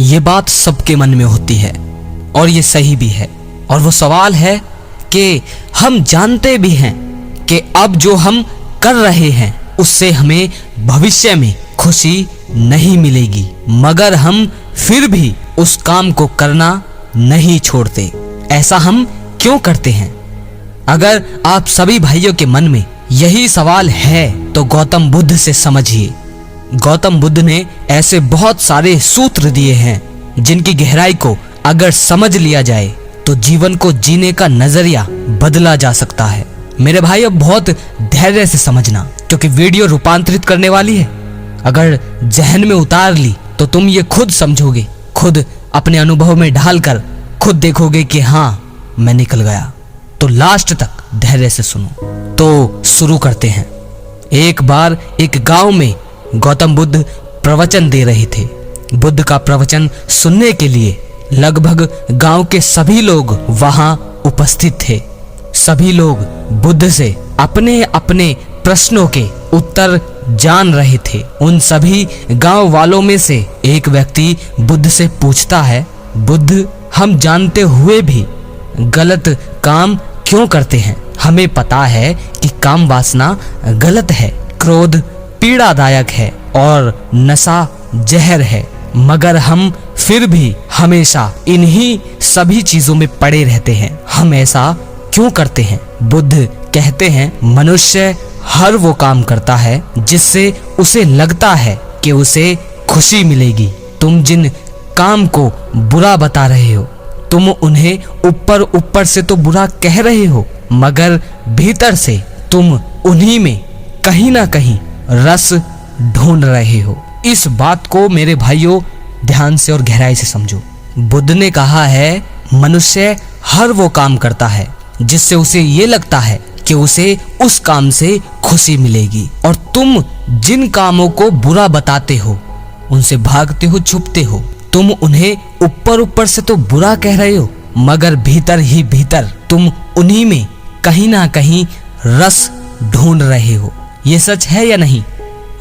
ये बात सबके मन में होती है और ये सही भी है। और वो सवाल है कि हम जानते भी हैं कि अब जो हम कर रहे हैं उससे हमें भविष्य में खुशी नहीं मिलेगी, मगर हम फिर भी उस काम को करना नहीं छोड़ते। ऐसा हम क्यों करते हैं? अगर आप सभी भाइयों के मन में यही सवाल है तो गौतम बुद्ध से समझिए। गौतम बुद्ध ने ऐसे बहुत सारे सूत्र दिए हैं जिनकी गहराई को अगर समझ लिया जाए तो जीवन को जीने का नजरिया बदला जा सकता है। मेरे भाई अब बहुत धैर्य से समझना, क्योंकि वीडियो रूपांतरित करने वाली है। अगर जहन में उतार ली तो तुम ये खुद समझोगे, खुद अपने अनुभव में ढालकर खुद देखोगे कि हाँ मैं निकल गया। तो लास्ट तक धैर्य से सुनो। तो शुरू करते हैं। एक बार एक गांव में गौतम बुद्ध प्रवचन दे रहे थे। बुद्ध का प्रवचन सुनने के लिए लगभग गांव के सभी लोग वहां उपस्थित थे। सभी लोग बुद्ध से अपने अपने प्रश्नों के उत्तर जान रहे थे। उन सभी गांव वालों में से एक व्यक्ति बुद्ध से पूछता है, बुद्ध, हम जानते हुए भी गलत काम क्यों करते हैं? हमें पता है कि काम वासना गलत है, क्रोध पीड़ादायक है और नशा जहर है, मगर हम फिर भी हमेशा इन्हीं सभी चीजों में पड़े रहते हैं। हम ऐसा क्यों करते हैं? बुद्ध कहते हैं, मनुष्य हर वो काम करता है जिससे उसे लगता है कि उसे खुशी मिलेगी। तुम जिन काम को बुरा बता रहे हो, तुम उन्हें ऊपर ऊपर से तो बुरा कह रहे हो, मगर भीतर से तुम उन्हीं में कहीं ना कहीं रस ढूंढ रहे हो। इस बात को मेरे भाइयों ध्यान से और गहराई से समझो। बुद्ध ने कहा है, मनुष्य हर वो काम करता है जिससे उसे ये लगता है कि उसे उस काम से खुशी मिलेगी, और तुम जिन कामों को बुरा बताते हो, उनसे भागते हो, छुपते हो, तुम उन्हें ऊपर ऊपर से तो बुरा कह रहे हो, मगर भीतर ही भीतर तुम उन्हीं में कहीं ना कहीं रस ढूंढ रहे हो। ये सच है या नहीं?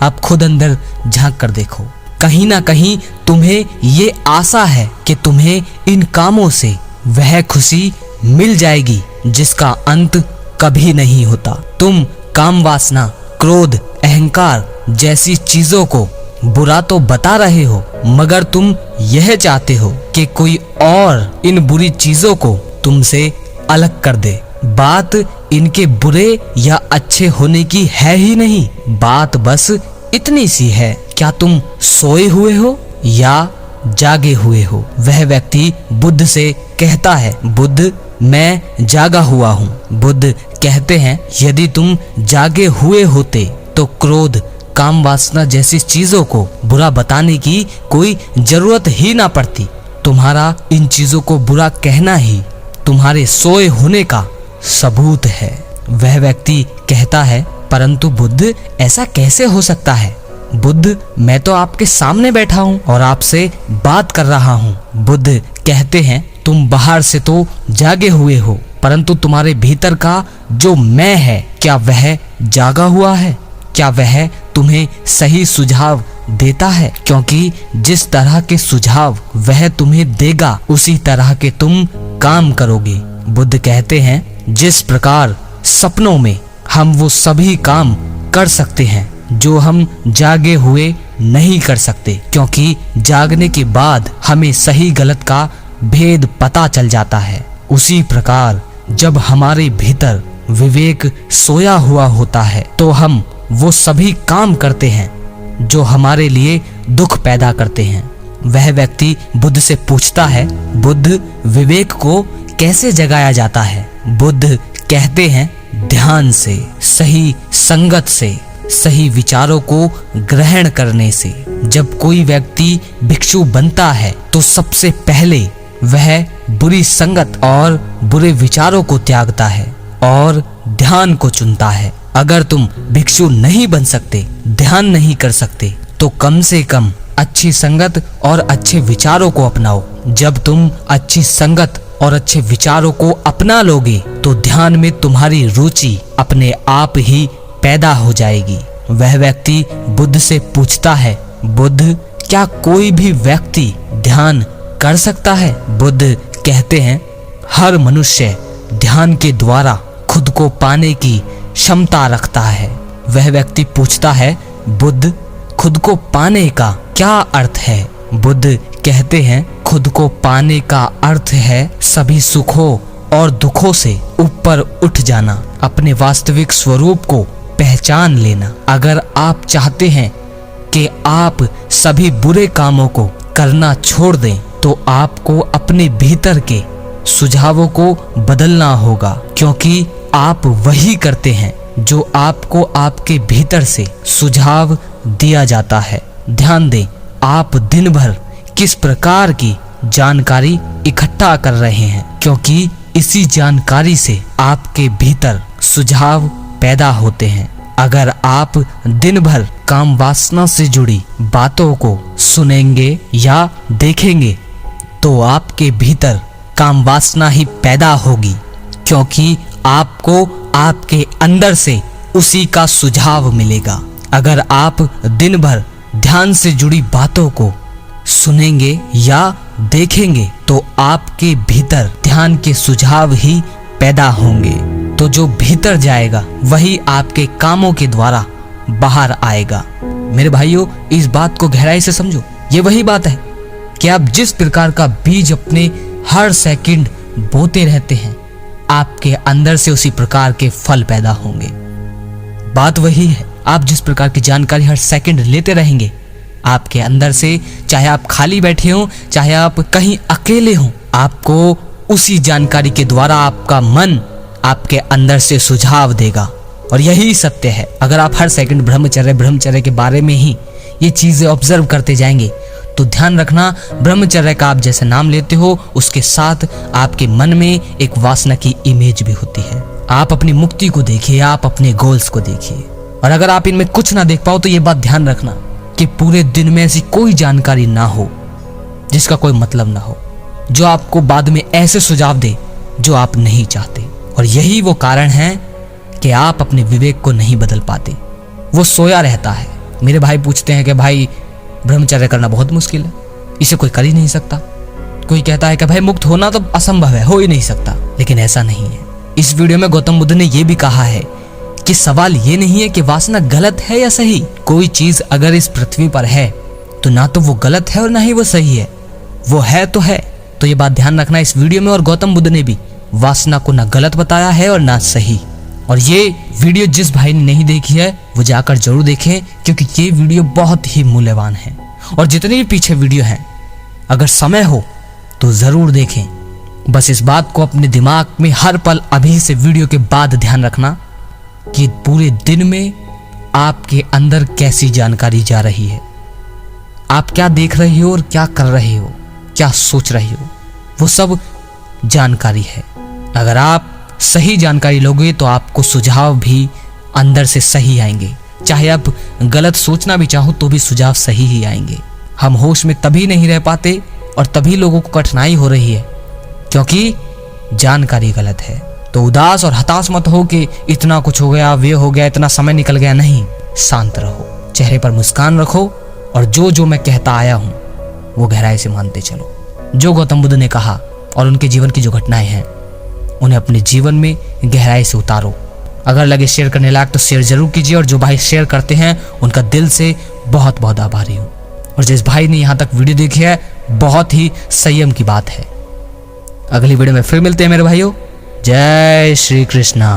आप खुद अंदर झांक कर देखो। कहीं ना कहीं तुम्हें ये आशा है कि तुम्हें इन कामों से वह खुशी मिल जाएगी जिसका अंत कभी नहीं होता। तुम काम वासना, क्रोध, अहंकार जैसी चीजों को बुरा तो बता रहे हो, मगर तुम यह चाहते हो कि कोई और इन बुरी चीजों को तुमसे अलग कर दे। बात इनके बुरे या अच्छे होने की है ही नहीं, बात बस इतनी सी है, क्या तुम सोए हुए हो या जागे हुए हो? वह व्यक्ति बुद्ध से कहता है, बुद्ध, मैं जागा हुआ हूँ। बुद्ध कहते हैं, यदि तुम जागे हुए होते तो क्रोध, काम वासना जैसी चीजों को बुरा बताने की कोई जरूरत ही ना पड़ती। तुम्हारा इन चीजों को बुरा कहना ही तुम्हारे सोए होने का सबूत है। वह व्यक्ति कहता है, परंतु बुद्ध, ऐसा कैसे हो सकता है? बुद्ध, मैं तो आपके सामने बैठा हूँ और आपसे बात कर रहा हूँ। बुद्ध कहते हैं, तुम बाहर से तो जागे हुए हो, परंतु तुम्हारे भीतर का जो मैं है, क्या वह जागा हुआ है? क्या वह तुम्हें सही सुझाव देता है? क्योंकि जिस तरह के सुझाव वह तुम्हें देगा उसी तरह के तुम काम करोगे। बुद्ध कहते हैं, जिस प्रकार सपनों में हम वो सभी काम कर सकते हैं जो हम जागे हुए नहीं कर सकते, क्योंकि जागने के बाद हमें सही गलत का भेद पता चल जाता है। उसी प्रकार जब हमारे भीतर विवेक सोया हुआ होता है तो हम वो सभी काम करते हैं जो हमारे लिए दुख पैदा करते हैं। वह व्यक्ति बुद्ध से पूछता है, बुद्ध, विवेक को कैसे जगाया जाता है? बुद्ध कहते हैं, ध्यान से, सही संगत से, सही विचारों को ग्रहण करने से। जब कोई व्यक्ति भिक्षु बनता है तो सबसे पहले वह बुरी संगत और बुरे विचारों को त्यागता है और ध्यान को चुनता है। अगर तुम भिक्षु नहीं बन सकते, ध्यान नहीं कर सकते, तो कम से कम अच्छी संगत और अच्छे विचारों को अपनाओ। जब तुम अच्छी संगत और अच्छे विचारों को अपना लोगे तो ध्यान में तुम्हारी रुचि अपने आप ही पैदा हो जाएगी। वह व्यक्ति बुद्ध से पूछता है, बुद्ध, क्या कोई भी व्यक्ति ध्यान कर सकता है? बुद्ध कहते हैं हर मनुष्य ध्यान के द्वारा खुद को पाने की क्षमता रखता है। वह व्यक्ति पूछता है, बुद्ध, खुद को पाने का क्या अर्थ है? बुद्ध कहते हैं खुद को पाने का अर्थ है सभी सुखों और दुखों से ऊपर उठ जाना, अपने वास्तविक स्वरूप को पहचान लेना। अगर आप चाहते हैं कि आप सभी बुरे कामों को करना छोड़ दें तो आपको अपने भीतर के सुझावों को बदलना होगा, क्योंकि आप वही करते हैं जो आपको आपके भीतर से सुझाव दिया जाता है। ध्यान दें, आप दिन भर किस प्रकार की जानकारी इकट्ठा कर रहे हैं, क्योंकि इसी जानकारी से आपके भीतर सुझाव पैदा होते हैं। अगर आप दिन भर काम वासना से जुड़ी बातों को सुनेंगे या देखेंगे तो आपके भीतर काम वासना ही पैदा होगी, क्योंकि आपको आपके अंदर से उसी का सुझाव मिलेगा। अगर आप दिन भर ध्यान से जुड़ी बातों को सुनेंगे या देखेंगे तो आपके भीतर ध्यान के सुझाव ही पैदा होंगे। तो जो भीतर जाएगा वही आपके कामों के द्वारा बाहर आएगा। मेरे भाइयों, इस बात को गहराई से समझो। ये वही बात है कि आप जिस प्रकार का बीज अपने हर सेकंड बोते रहते हैं, आपके अंदर से उसी प्रकार के फल पैदा होंगे। बात वही है, आप जिस प्रकार की जानकारी हर सेकंड लेते रहेंगे, आपके अंदर से, चाहे आप खाली बैठे हो, चाहे आप कहीं अकेले हो, आपको उसी जानकारी के द्वारा आपका मन आपके अंदर से सुझाव देगा। और यही सत्य है। अगर आप हर सेकंड ब्रह्मचर्य के बारे में ही ये चीजें ऑब्जर्व करते जाएंगे तो ध्यान रखना, ब्रह्मचर्य का आप जैसे नाम लेते हो उसके साथ आपके मन में एक वासना की इमेज भी होती है। आप अपनी मुक्ति को देखिए, आप अपने गोल्स को देखिए। और अगर आप इनमें कुछ ना देख पाओ तो ये बात ध्यान रखना कि पूरे दिन में ऐसी कोई जानकारी ना हो जिसका कोई मतलब ना हो, जो आपको बाद में ऐसे सुझाव दे जो आप नहीं चाहते। और यही वो कारण है कि आप अपने विवेक को नहीं बदल पाते, वो सोया रहता है। मेरे भाई पूछते हैं कि भाई ब्रह्मचर्य करना बहुत मुश्किल है, इसे कोई कर ही नहीं सकता। कोई कहता है कि भाई मुक्त होना तो असंभव है, हो ही नहीं सकता। लेकिन ऐसा नहीं है। इस वीडियो में गौतम बुद्ध ने यह भी कहा है कि सवाल ये नहीं है कि वासना गलत है या सही। कोई चीज अगर इस पृथ्वी पर है तो ना तो वो गलत है और ना ही वो सही है, वो है तो है। तो ये बात ध्यान रखना इस वीडियो में। और गौतम बुद्ध ने भी वासना को ना गलत बताया है और ना सही। और ये वीडियो जिस भाई ने नहीं देखी है वो जाकर जरूर देखें, क्योंकि ये वीडियो बहुत ही मूल्यवान है। और जितने भी पीछे वीडियो हैं, अगर समय हो तो जरूर देखें। बस इस बात को अपने दिमाग में हर पल अभी से वीडियो के बाद ध्यान रखना कि पूरे दिन में आपके अंदर कैसी जानकारी जा रही है, आप क्या देख रहे हो और क्या कर रहे हो, क्या सोच रहे हो, वो सब जानकारी है। अगर आप सही जानकारी लोगे तो आपको सुझाव भी अंदर से सही आएंगे। चाहे आप गलत सोचना भी चाहो तो भी सुझाव सही ही आएंगे। हम होश में तभी नहीं रह पाते और तभी लोगों को कठिनाई हो रही है क्योंकि जानकारी गलत है। तो उदास और हताश मत हो कि इतना कुछ हो गया, वे हो गया, इतना समय निकल गया। नहीं, शांत रहो, चेहरे पर मुस्कान रखो और जो मैं कहता आया हूं वो गहराई से मानते चलो। जो गौतम बुद्ध ने कहा और उनके जीवन की जो घटनाएं हैं उन्हें अपने जीवन में गहराई से उतारो। अगर लगे शेयर करने लायक तो शेयर जरूर कीजिए। और जो भाई शेयर करते हैं उनका दिल से बहुत बहुत आभारी हूँ। और जिस भाई ने यहाँ तक वीडियो देखी है, बहुत ही संयम की बात है। अगली वीडियो में फिर मिलते हैं मेरे भाइयों। जय श्री कृष्णा।